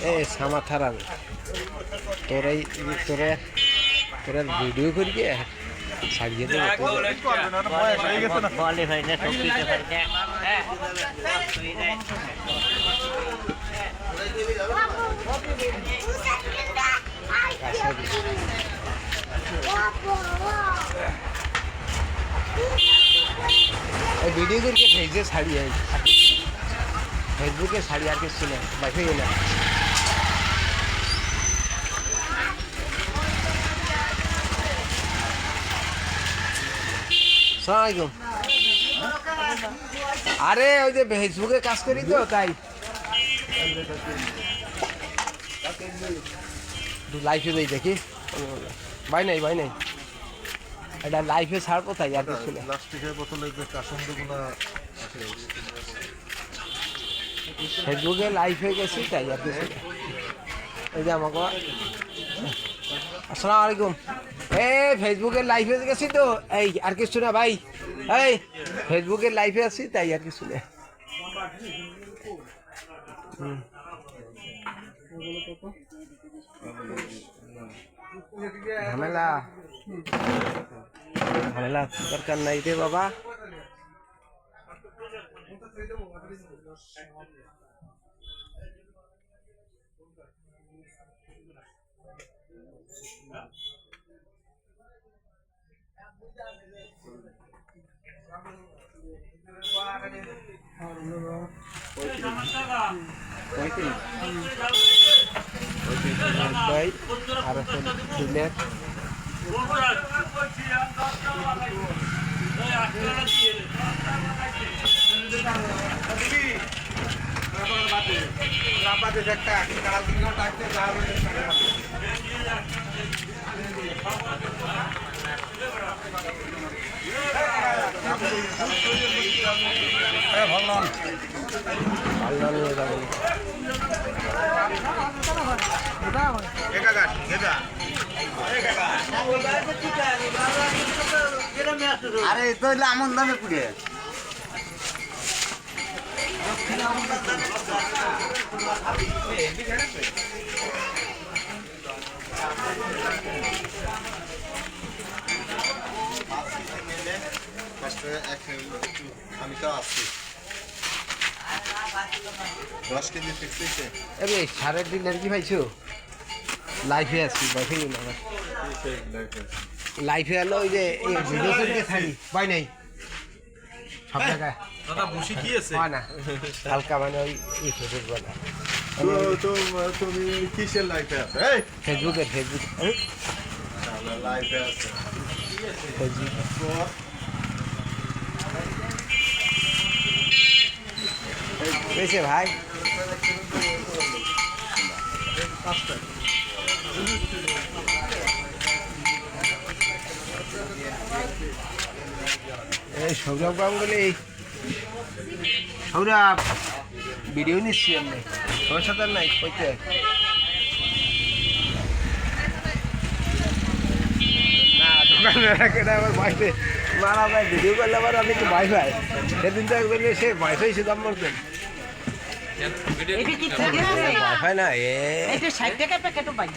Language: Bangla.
এ সামাথারান তোরাই তোরা তোরা ভিডিও করি ছাড়িয়ে দেবে বলে ভাই না সব দিতে পারছে ভিডিও करके भेजे साड़ी है फेसबुक के साड़ी यार किसने है बैठे ही ना सलाम अरे ওই যে ফেসবুকে কাজ করি তো তাই লাইফে দেই দেখি ভাই নাই এটা লাইফে ছাড়বো তাই আর কিছু না প্লাস্টিকের বোতলে যে কাসন্দগুলো ফেসবুকে লাইভ হয়ে গেছি তাই আর কিছু না এই যে আমাকে আসসালামু আলাইকুম ফেসবুকে লাইভ হয়ে গেছি তো এই আর কিছু না ভাই এই ফেসবুকে লাইভে আছি তাই আর কিছু না ঝামেলা ঝামেলা দরকার নাই রে বাবা ভাই আর দিলের আরে তো আমন দামে পুড়ে আমি তো আসছি 10 কেজি ফিক্স হয়েছে আরে সারের দিলের কি পাইছো লাইফে আছি বাইফে না লাইফে এলো ওই যে এই ভিডিও করতে থাকি ভাই নাই সব জায়গায় দাদা বসি কি আছে হয় না হালকা মানে ওই ফেসবুক বলা তো তুমি কিসের লাইফে আছে এই ফেসবুক লাইফে আছে ফেসবুক বেশি ভাই এই সৌরভ গাঙ্গুলি সৌরভ ভিডিও নিচ্ছি আমি তোমার সাথে নাই কইতে না দোকানে রাখে না আমার ভাইতে মারা ভাই ভিডিও করলে আবার আমি তো ভাই ভাই সেদিন তো বললে সে ভাই ভাই শুধু আমার ভাই না এ 60 টাকা প্যাকেটও বাইক